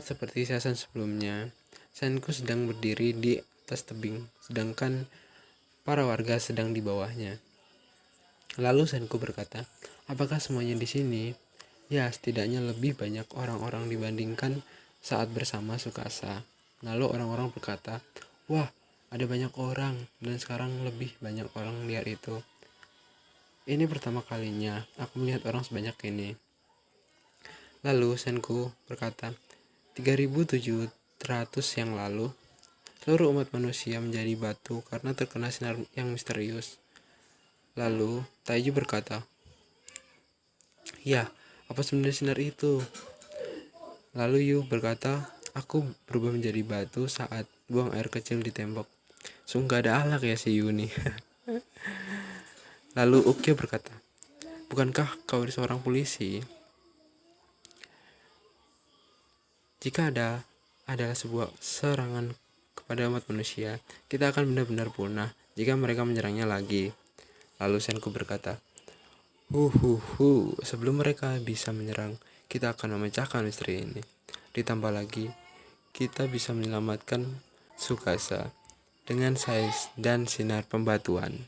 Tepat seperti siasat sebelumnya, Senku sedang berdiri di atas tebing, sedangkan para warga sedang di bawahnya. Lalu Senku berkata, apakah semuanya di sini? Ya, setidaknya lebih banyak orang-orang dibandingkan saat bersama Tsukasa. Lalu orang-orang berkata, wah, ada banyak orang, dan sekarang lebih banyak orang lihat itu. Ini pertama kalinya aku melihat orang sebanyak ini. Lalu Senku berkata, 3700 yang lalu, seluruh umat manusia menjadi batu karena terkena sinar yang misterius. Lalu Taiju berkata, ya, apa sebenarnya sinar itu? Lalu Yu berkata, aku berubah menjadi batu saat buang air kecil di tembok. Sungguh gak ada alak ya si Yu nih. Lalu Ukyo berkata, bukankah kau seorang polisi? Jika adalah sebuah serangan kepada umat manusia, kita akan benar-benar punah jika mereka menyerangnya lagi. Lalu Senku berkata, sebelum mereka bisa menyerang, kita akan memecahkan misteri ini. Ditambah lagi, kita bisa menyelamatkan Tsukasa dengan sais dan sinar pembatuan.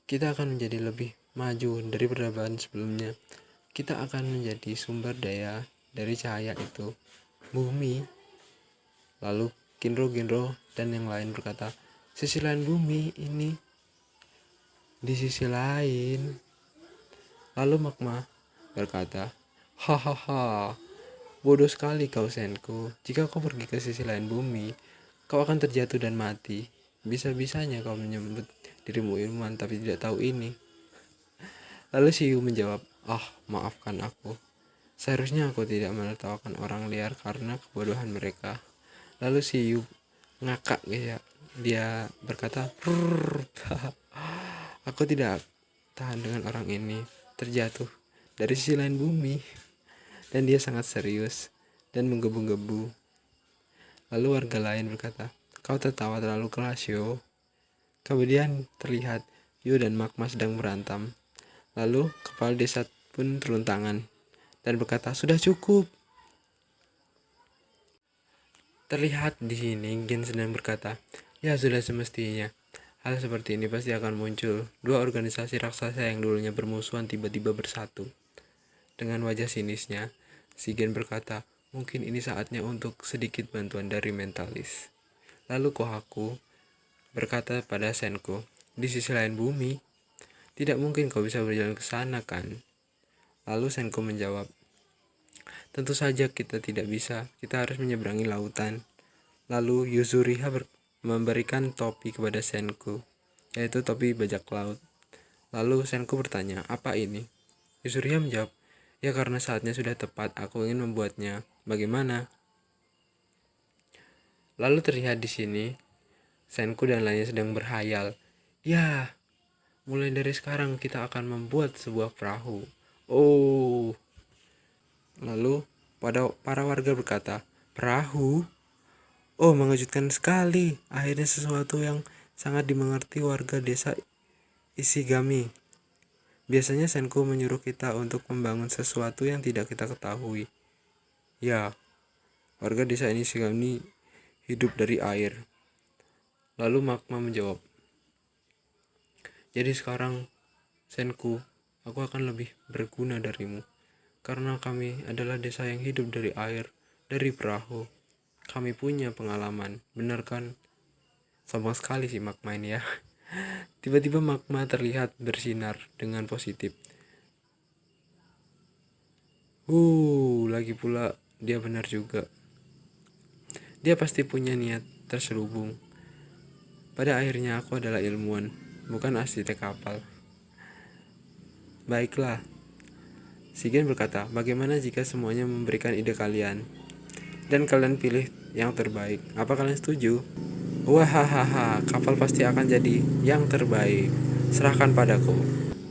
Kita akan menjadi lebih maju dari peradaban sebelumnya. Kita akan menjadi sumber daya dari cahaya itu, bumi. Lalu Ginro dan yang lain berkata, sisi lain bumi ini, di sisi lain. Lalu Magma berkata, hahaha, bodoh sekali kau Senku. Jika kau pergi ke sisi lain bumi, kau akan terjatuh dan mati. Bisa-bisanya kau menyebut dirimu ilmuwan tapi tidak tahu ini. Lalu si Yu menjawab, maafkan aku. Seharusnya aku tidak menertawakan orang liar karena kebodohan mereka. Lalu si Yu ngakak ya. Dia berkata, aku tidak tahan dengan orang ini terjatuh dari sisi lain bumi. Dan dia sangat serius dan menggebu-gebu. Lalu warga lain berkata, kau tertawa terlalu keras Yo. Kemudian terlihat Yu dan Magma sedang berantem. Lalu kepala desa pun turun tangan dan berkata, sudah cukup. Terlihat di sini Gin sedang berkata, ya sudah semestinya. Hal seperti ini pasti akan muncul. Dua organisasi raksasa yang dulunya bermusuhan tiba-tiba bersatu. Dengan wajah sinisnya, si Gen berkata, mungkin ini saatnya untuk sedikit bantuan dari mentalis. Lalu Kohaku berkata pada Senku, di sisi lain bumi, tidak mungkin kau bisa berjalan ke sana kan? Lalu Senku menjawab, tentu saja kita tidak bisa, kita harus menyeberangi lautan. Lalu Yuzuriha memberikan topi kepada Senku, yaitu topi bajak laut. Lalu Senku bertanya, apa ini? Yuzuriha menjawab, ya karena saatnya sudah tepat, aku ingin membuatnya. Bagaimana? Lalu terlihat di sini, Senku dan lainnya sedang berhayal. Ya, mulai dari sekarang kita akan membuat sebuah perahu. Oh. Lalu para warga berkata, perahu? Oh, mengejutkan sekali. Akhirnya sesuatu yang sangat dimengerti warga desa Ishigami. Biasanya Senku menyuruh kita untuk membangun sesuatu yang tidak kita ketahui. Ya, warga desa Ishigami hidup dari air. Lalu Magma menjawab, jadi sekarang Senku, aku akan lebih berguna darimu. Karena kami adalah desa yang hidup dari air, dari perahu. Kami punya pengalaman, benar kan? Sombong sekali sih Magma ini ya. Tiba-tiba Magma terlihat bersinar dengan positif. Lagi pula dia benar juga. Dia pasti punya niat terselubung. Pada akhirnya aku adalah ilmuwan, bukan arsitek kapal. Baiklah. Shigen berkata, bagaimana jika semuanya memberikan ide kalian? Dan kalian pilih yang terbaik. Apa kalian setuju? Wahahaha, kapal pasti akan jadi yang terbaik. Serahkan padaku.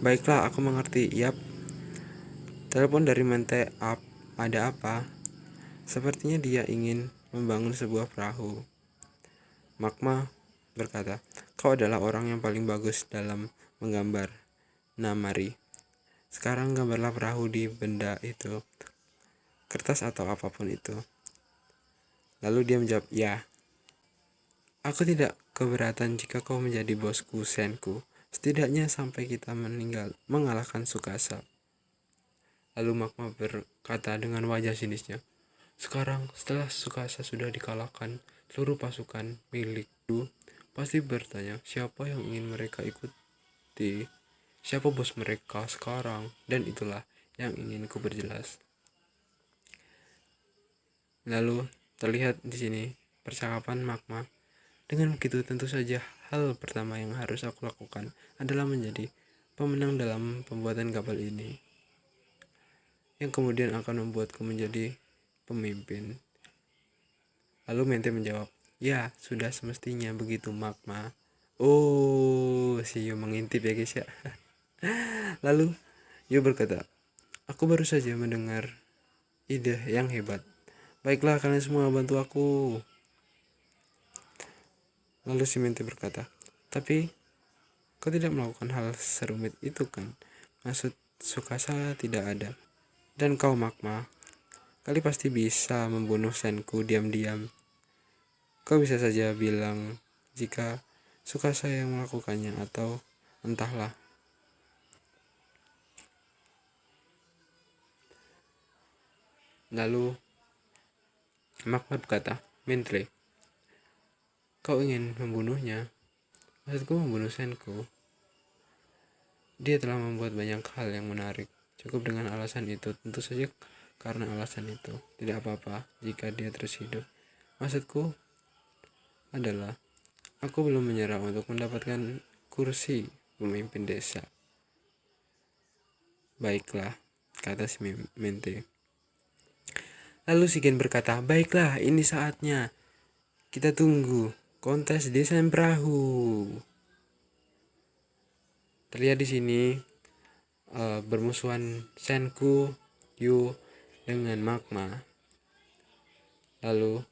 Baiklah, aku mengerti. Yap. Telepon dari Mente Up. Ada apa? Sepertinya dia ingin membangun sebuah perahu. Magma berkata, kau adalah orang yang paling bagus dalam menggambar. Nah, mari. Sekarang gambarlah perahu di benda itu. kertas atau apapun itu. Lalu dia menjawab, ya, aku tidak keberatan jika kau menjadi bosku, Senku. Setidaknya sampai kita mengalahkan Tsukasa. Lalu Magma berkata dengan wajah sinisnya, sekarang setelah Tsukasa sudah dikalahkan, seluruh pasukan milikku pasti bertanya siapa yang ingin mereka ikuti, siapa bos mereka sekarang, dan itulah yang ingin ku berjelas. Lalu terlihat di sini percakapan Magma. Dengan begitu tentu saja hal pertama yang harus aku lakukan adalah menjadi pemenang dalam pembuatan kapal ini, yang kemudian akan membuatku menjadi pemimpin. Lalu Mente menjawab, ya sudah semestinya begitu Magma. Oh, si Yu mengintip ya guys ya. Lalu Yu berkata, aku baru saja mendengar ide yang hebat. Baiklah kalian semua bantu aku. Lalu si Mente berkata, tapi kau tidak melakukan hal serumit itu kan? Maksud Tsukasa tidak ada. Dan kau Magma, kali pasti bisa membunuh Senku diam-diam. Kau bisa saja bilang jika Tsukasa yang melakukannya atau entahlah. Lalu Magma berkata, Mente, kau ingin membunuhnya? Maksudku membunuh Senku. Dia telah membuat banyak hal yang menarik. Cukup dengan alasan itu, tentu saja karena alasan itu. Tidak apa-apa jika dia terus hidup. Maksudku adalah, aku belum menyerah untuk mendapatkan kursi pemimpin desa. Baiklah, kata si Mente. Lalu si Gen berkata, baiklah ini saatnya. Kita tunggu kontes desain perahu. Terlihat di sini bermusuhan Senku, Yu dengan Magma. Lalu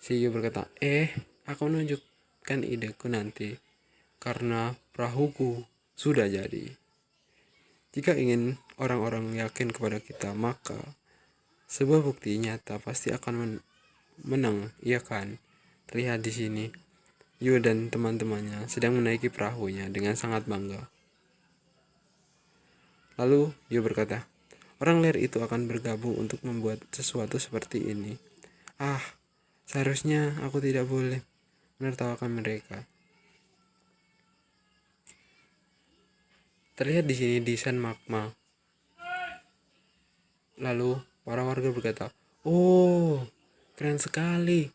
si Yu berkata, aku menunjukkan ideku nanti karena perahuku sudah jadi. Jika ingin orang-orang yakin kepada kita, maka sebuah bukti nyata pasti akan menang, iya kan? Terlihat di sini Yu dan teman-temannya sedang menaiki perahunya dengan sangat bangga. Lalu Yu berkata, orang liar itu akan bergabung untuk membuat sesuatu seperti ini. Seharusnya aku tidak boleh menertawakan mereka. Terlihat di sini desain Magma. Lalu para warga berkata, oh, keren sekali.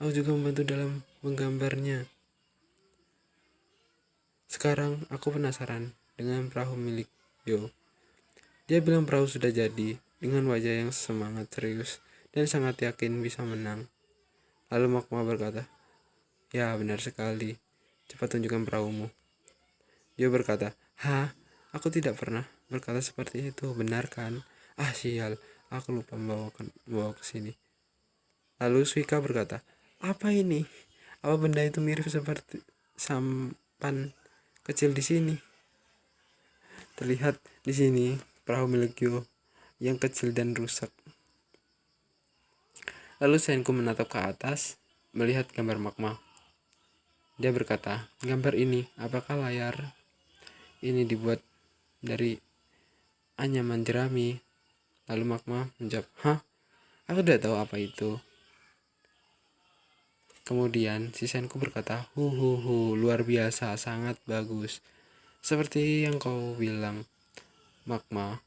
Aku juga membantu dalam menggambarnya. Sekarang aku penasaran dengan perahu milik Yo. Dia bilang perahu sudah jadi dengan wajah yang semangat serius dan sangat yakin bisa menang. Lalu Magma berkata, ya benar sekali. Cepat tunjukkan perahumu. Yo berkata, aku tidak pernah berkata seperti itu, benar kan? Sial, aku lupa membawa ke sini. Lalu Suika berkata, apa ini? Apa benda itu mirip seperti sampan kecil di sini? Terlihat di sini perahu milik Yo yang kecil dan rusak. Lalu Senku menatap ke atas, melihat gambar Magma. Dia berkata, gambar ini, apakah layar ini dibuat dari anyaman jerami? Lalu Magma menjawab, aku tidak tahu apa itu. Kemudian si Senku berkata, luar biasa, sangat bagus. Seperti yang kau bilang, Magma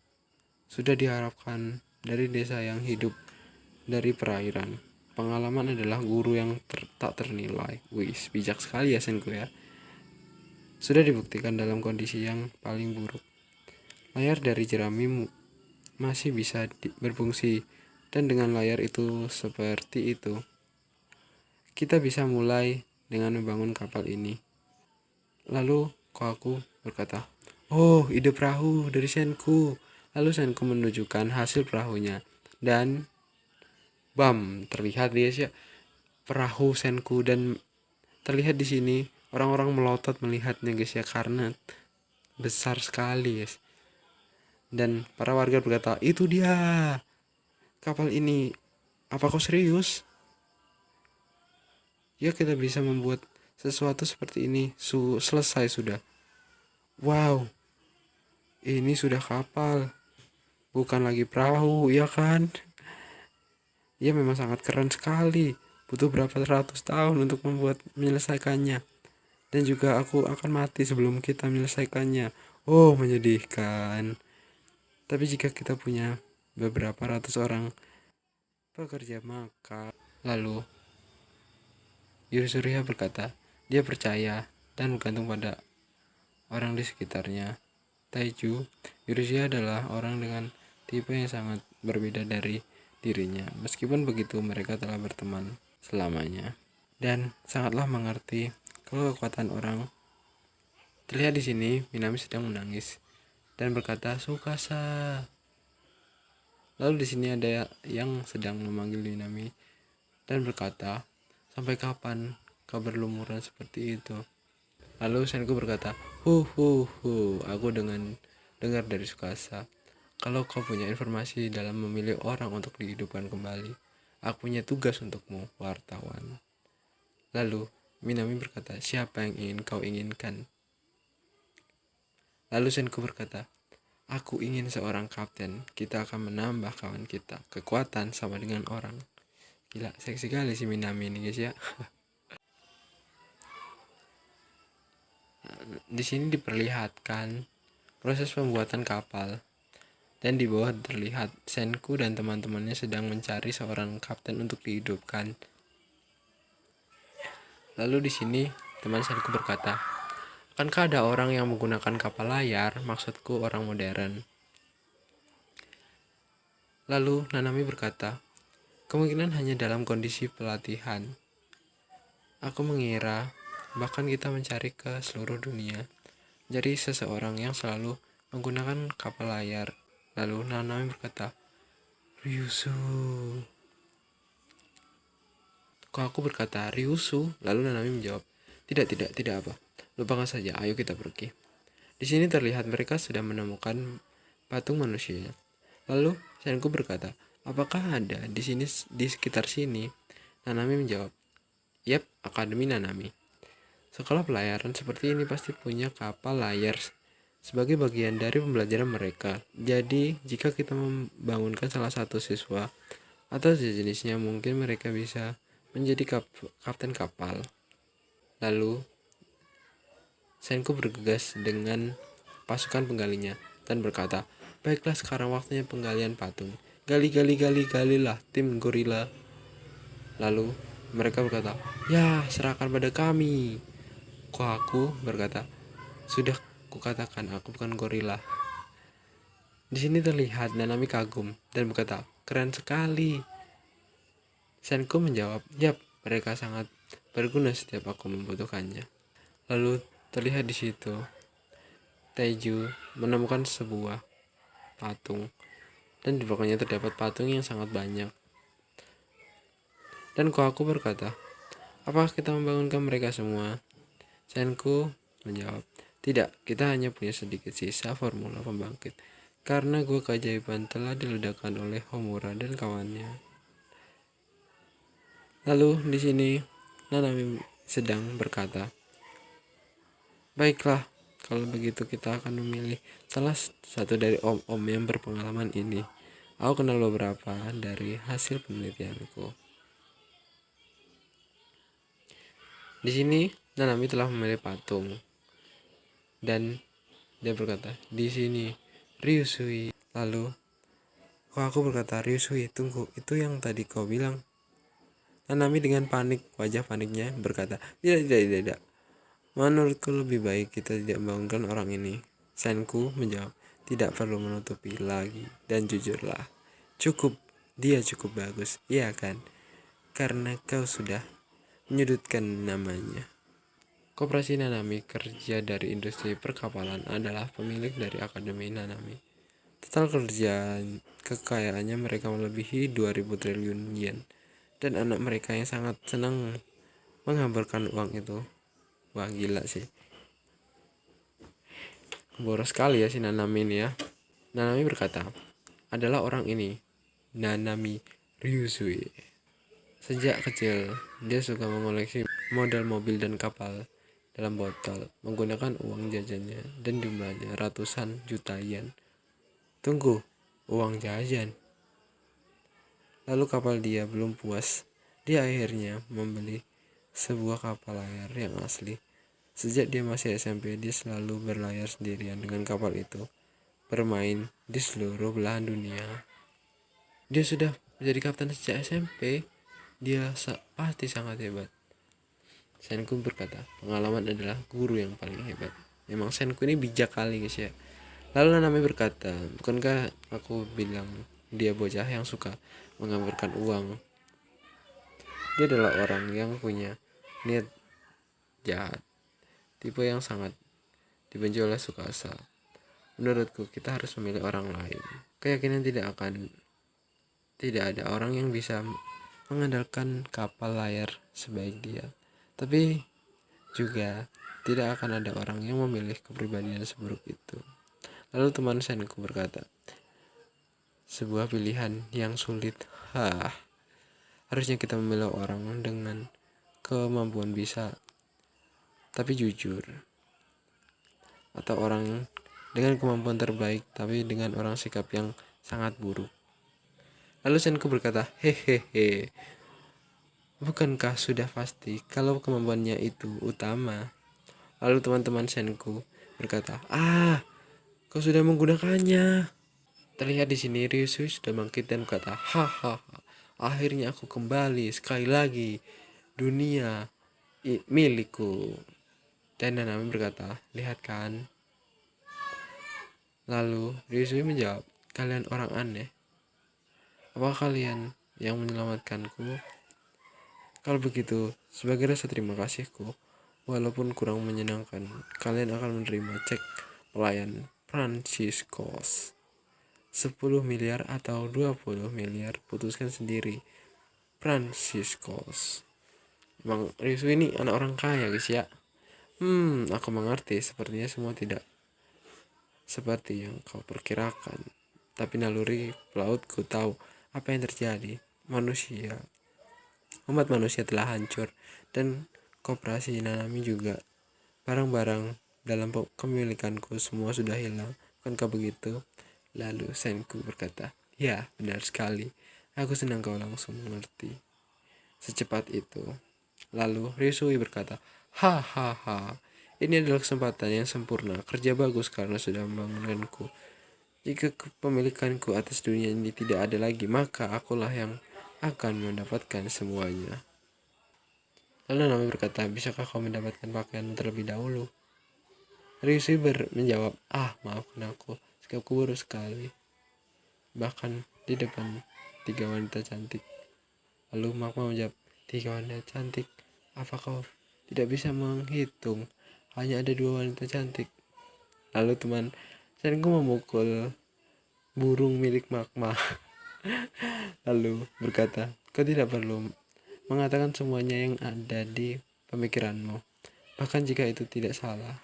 sudah diharapkan dari desa yang hidup dari perairan. Pengalaman adalah guru yang tak ternilai. Wih, bijak sekali ya Senku ya. Sudah dibuktikan dalam kondisi yang paling buruk. Layar dari jerami masih bisa berfungsi, dan dengan layar itu seperti itu, kita bisa mulai dengan membangun kapal ini. Lalu Kohaku berkata, ide perahu dari Senku. Lalu Senku menunjukkan hasil perahunya, dan bam, terlihat guys ya perahu Senku, dan terlihat di sini orang-orang melotot melihatnya guys ya karena besar sekali guys. Dan para warga berkata, itu dia. kapal ini. Apa kau serius? Ya kita bisa membuat sesuatu seperti ini. Selesai sudah. Wow, ini sudah kapal. Bukan lagi perahu, ya kan? Ya memang sangat keren sekali. Butuh berapa ratus tahun untuk menyelesaikannya. Dan juga aku akan mati sebelum kita menyelesaikannya. Oh, menyedihkan. Tapi jika kita punya beberapa ratus orang pekerja, maka lalu Yuri Surya berkata, dia percaya dan bergantung pada orang di sekitarnya. Taiju, Yuri Surya adalah orang dengan tipe yang sangat berbeda dari dirinya. Meskipun begitu, mereka telah berteman selamanya dan sangatlah mengerti kalau kekuatan orang. Terlihat di sini, Minami sedang menangis dan berkata, "Sukasa." Lalu di sini ada yang sedang memanggil Minami dan berkata, "Sampai kapan kau berlumuran seperti itu?" Lalu Senku berkata, aku dengar dari Sukasa. Kalau kau punya informasi dalam memilih orang untuk dihidupkan kembali, aku punya tugas untukmu, wartawan." Lalu Minami berkata, "Siapa yang ingin kau inginkan?" Lalu Senku berkata, "Aku ingin seorang kapten. Kita akan menambah kawan kita. Kekuatan sama dengan orang." Gila, seksi kali si Minami ini guys ya. Di sini diperlihatkan proses pembuatan kapal. Dan di bawah terlihat Senku dan teman-temannya sedang mencari seorang kapten untuk dihidupkan. Lalu di sini teman Senku berkata, "Akankah ada orang yang menggunakan kapal layar? Maksudku orang modern." Lalu Nanami berkata, "Kemungkinan hanya dalam kondisi pelatihan. Aku mengira bahkan kita mencari ke seluruh dunia. Jadi seseorang yang selalu menggunakan kapal layar." Lalu Nanami berkata, "Ryusu." Kok aku berkata Ryusu? Lalu Nanami menjawab, tidak apa. Lupakan saja, ayo kita pergi." Di sini terlihat mereka sudah menemukan patung manusia. Lalu Senku berkata, "Apakah ada di sekitar sini?" Nanami menjawab, "Yap, Akademi Nanami. Sekolah pelayaran seperti ini pasti punya kapal layar sebagai bagian dari pembelajaran mereka. Jadi, jika kita membangunkan salah satu siswa atau sejenisnya, mungkin mereka bisa menjadi kapten kapal." Lalu Senku bergegas dengan pasukan penggalinya dan berkata, "Baiklah, sekarang waktunya penggalian patung. Galilah tim gorila." Lalu mereka berkata, "Ya, serahkan pada kami." Kok aku berkata, "Sudah kukatakan aku bukan gorila." Di sini terlihat Nanami kagum dan berkata, "Keren sekali." Senku menjawab, "Yap, mereka sangat berguna setiap aku membutuhkannya." Lalu terlihat di situ Taiju menemukan sebuah patung dan di belakangnya terdapat patung yang sangat banyak. Dan Kohaku berkata, "Apakah kita membangunkan mereka semua?" Senku menjawab, "Tidak, kita hanya punya sedikit sisa formula pembangkit karena gua keajaiban telah diledakkan oleh Homura dan kawannya." Lalu di sini Nanami sedang berkata, "Baiklah, kalau begitu kita akan memilih salah satu dari om-om yang berpengalaman ini. Aku kenal beberapa dari hasil penelitianku." Di sini Nanami telah memilih patung dan dia berkata, "Di sini Ryusui." Lalu kok aku berkata, "Ryusui, tunggu, itu yang tadi kau bilang." Nanami dengan wajah paniknya berkata, Tidak. Menurutku lebih baik kita tidak membangunkan orang ini." Senku menjawab, "Tidak perlu menutupi lagi dan jujurlah. Dia cukup bagus, iya kan? Karena kau sudah menyudutkan namanya." Koperasi Nanami kerja dari industri perkapalan adalah pemilik dari Akademi Nanami. Total kekayaannya mereka melebihi 2000 triliun yen. Dan anak mereka yang sangat senang menghamburkan uang itu. Wah, gila sih. Boros sekali ya si Nanami ini ya. Nanami berkata, "Adalah orang ini. Nanami Ryusui. Sejak kecil, dia suka mengoleksi model mobil dan kapal dalam botol menggunakan uang jajannya dan jumlahnya ratusan juta yen. Tunggu, uang jajan. Lalu kapal dia belum puas. Dia akhirnya membeli sebuah kapal layar yang asli. Sejak dia masih SMP, dia selalu berlayar sendirian dengan kapal itu, bermain di seluruh belahan dunia. Dia sudah menjadi kapten sejak SMP. Dia pasti sangat hebat. Senku berkata, pengalaman adalah guru yang paling hebat. Memang Senku ini bijak kali guys ya. Lalu Nanami berkata, bukankah aku bilang dia bocah yang suka menggambarkan uang? Dia adalah orang yang punya niat jahat, tipe yang sangat dibenci oleh Tsukasa. Menurutku kita harus memilih orang lain. Keyakinan tidak ada orang yang bisa mengandalkan kapal layar sebaik dia. Tapi juga tidak akan ada orang yang memilih kepribadian seburuk itu. Lalu teman Senku berkata, sebuah pilihan yang sulit. Harusnya kita memilih orang dengan kemampuan bisa tapi jujur, atau orang dengan kemampuan terbaik tapi dengan orang sikap yang sangat buruk. Lalu Senku berkata, hehehe, bukankah sudah pasti kalau kemampuannya itu utama? Lalu teman-teman Senku berkata, kau sudah menggunakannya. Terlihat di sini Ryusui sudah bangkit dan berkata, hahaha, akhirnya aku kembali sekali lagi, dunia milikku. Dan Nanami berkata, lihat kan. Lalu Ryusui menjawab, kalian orang aneh. Apakah kalian yang menyelamatkanku? Kalau begitu, sebagai rasa terima kasihku, walaupun kurang menyenangkan, kalian akan menerima cek pelayan Franciscus 10 miliar atau 20 miliar, putuskan sendiri. Franciscus. Emang Ryusui ini anak orang kaya guys ya. Aku mengerti, sepertinya semua tidak seperti yang kau perkirakan. Tapi naluri pelautku tahu apa yang terjadi. Umat manusia telah hancur, dan koperasi Nanami juga. Barang-barang dalam kepemilikanku semua sudah hilang. Bukankah begitu? Lalu Senku berkata, ya benar sekali. Aku senang kau langsung mengerti secepat itu. Lalu Ryusui berkata, hahaha, ini adalah kesempatan yang sempurna. Kerja bagus karena sudah membangunkanku. Jika kepemilikanku atas dunia ini tidak ada lagi, maka akulah yang akan mendapatkan semuanya. Lalu Nami berkata, bisakah kau mendapatkan pakaian terlebih dahulu? Ryusui menjawab, maafkan aku, sikapku buruk sekali. Bahkan di depan 3 wanita cantik. Lalu Magma menjawab, 3 wanita cantik? Apa kau tidak bisa menghitung? Hanya ada 2 wanita cantik. Lalu teman Senku memukul burung milik Magma. Lalu berkata, kau tidak perlu mengatakan semuanya yang ada di pemikiranmu, bahkan jika itu tidak salah.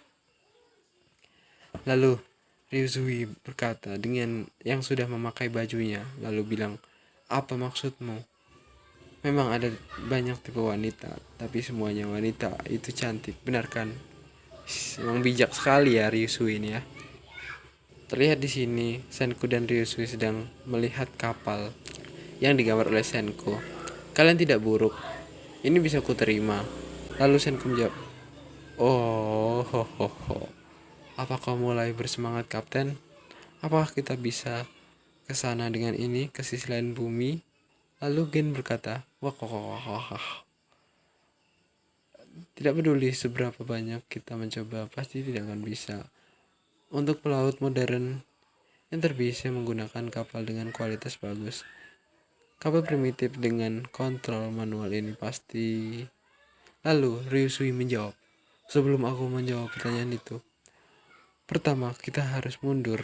Lalu Ryusui berkata dengan yang sudah memakai bajunya, lalu bilang, apa maksudmu? Memang ada banyak tipe wanita, tapi semuanya wanita itu cantik, benar kan? Memang bijak sekali ya Ryusui ini ya. Terlihat di sini Senku dan Ryusui sedang melihat kapal yang digambar oleh Senku. Kalian tidak buruk, ini bisa kuterima. Lalu Senku menjawab, apa kau mulai bersemangat kapten? Apakah kita bisa ke sana dengan ini, ke sisi lain bumi? Lalu Gen berkata, tidak peduli seberapa banyak kita mencoba, pasti tidak akan bisa. Untuk pelaut modern yang terbiasa menggunakan kapal dengan kualitas bagus, kapal primitif dengan kontrol manual ini pasti. Lalu Ryusui menjawab, sebelum aku menjawab pertanyaan itu, pertama kita harus mundur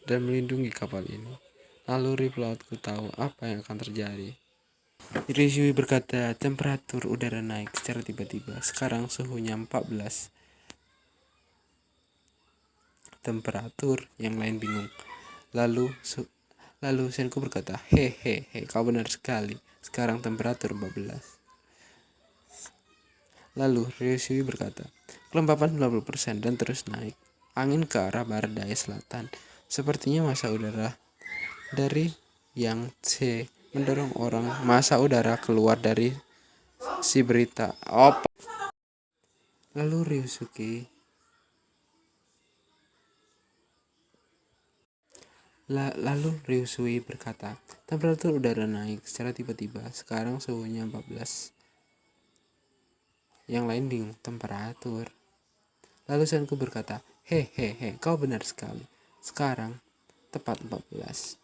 dan melindungi kapal ini. Lalu pelautku tahu apa yang akan terjadi. Ryusui berkata, temperatur udara naik secara tiba-tiba. Sekarang suhunya 14. Temperatur yang lain bingung. Lalu Lalu Senku berkata, hehehe, kau benar sekali. Sekarang temperatur 14. Lalu Ryusui berkata, kelembapan 90% dan terus naik. Angin ke arah barat daya selatan. Sepertinya massa udara dari yang C mendorong orang massa udara keluar dari si berita. Lalu Ryusui berkata, temperatur udara naik secara tiba-tiba. Sekarang suhunya 14. Yang lain bingung, temperatur. Lalu Senku berkata, hehehe, kau benar sekali. Sekarang tepat 14.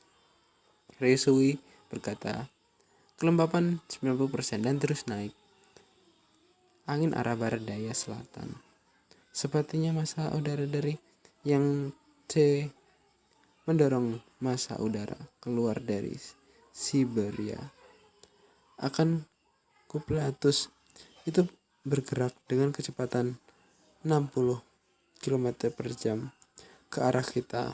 Ryusui berkata, kelembapan 90% dan terus naik. Angin arah barat daya selatan. Sepertinya massa udara dari yang C mendorong massa udara keluar dari Siberia. Akan Kuplatus itu bergerak dengan kecepatan 60 km per jam ke arah kita,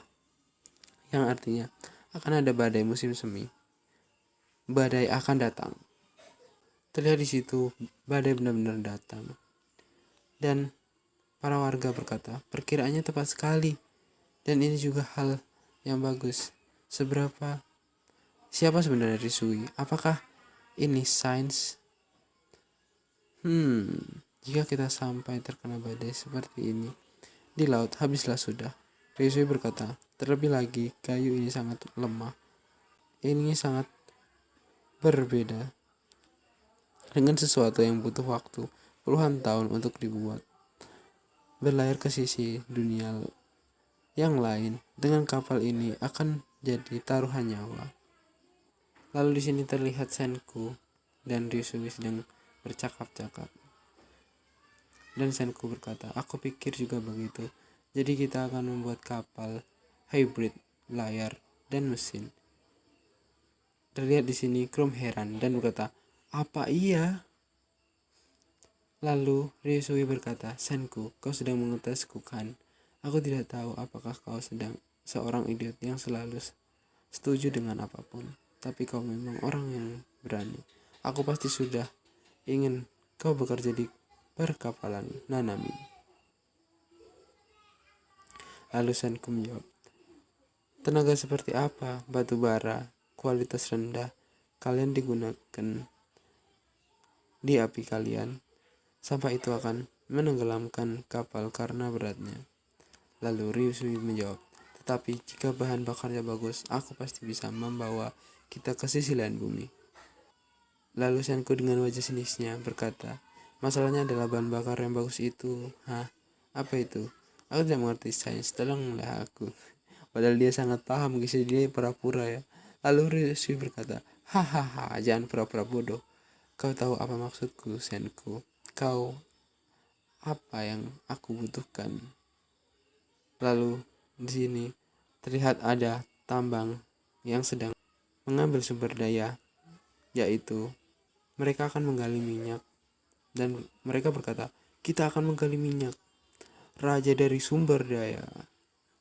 yang artinya akan ada badai musim semi. Badai akan datang. Terlihat di situ badai benar-benar datang. Dan para warga berkata, perkiraannya tepat sekali. Dan ini juga hal yang bagus. Siapa sebenarnya Ryusui? Apakah ini sains? Jika kita sampai terkena badai seperti ini di laut, habislah sudah. Ryusui berkata, terlebih lagi kayu ini sangat lemah. Ini sangat berbeda dengan sesuatu yang butuh waktu puluhan tahun untuk dibuat. Berlayar ke sisi dunia yang lain dengan kapal ini akan jadi taruhan nyawa. Lalu di sini terlihat Senku dan Ryusui sedang bercakap-cakap. Dan Senku berkata, aku pikir juga begitu. Jadi kita akan membuat kapal hybrid layar dan mesin. Terlihat di sini Chrome heran dan berkata, apa iya? Lalu Ryusui berkata, Senku, kau sedang mengetesku kan? Aku tidak tahu apakah kau sedang seorang idiot yang selalu setuju dengan apapun. Tapi kau memang orang yang berani. Aku pasti sudah ingin kau bekerja di perkapalan Nanami. Lalu Senku menjawab, tenaga seperti apa? Batu bara, kualitas rendah, kalian digunakan di api kalian. Sampah itu akan menenggelamkan kapal karena beratnya. Lalu Ryusui menjawab, tetapi jika bahan bakarnya bagus, aku pasti bisa membawa kita ke sisi lain bumi. Lalu Senku dengan wajah sinisnya berkata, masalahnya adalah bahan bakar yang bagus itu. Hah? Apa itu? Aku tidak mengerti sains, tolonglah aku. Padahal dia sangat paham, kisah dia pura-pura ya. Lalu Ryusui berkata, hahaha, jangan pura-pura bodoh. Kau tahu apa maksudku, Senku? Kau apa yang aku butuhkan. Lalu di sini terlihat ada tambang yang sedang mengambil sumber daya, yaitu mereka akan menggali minyak. Dan mereka berkata, kita akan menggali minyak, raja dari sumber daya.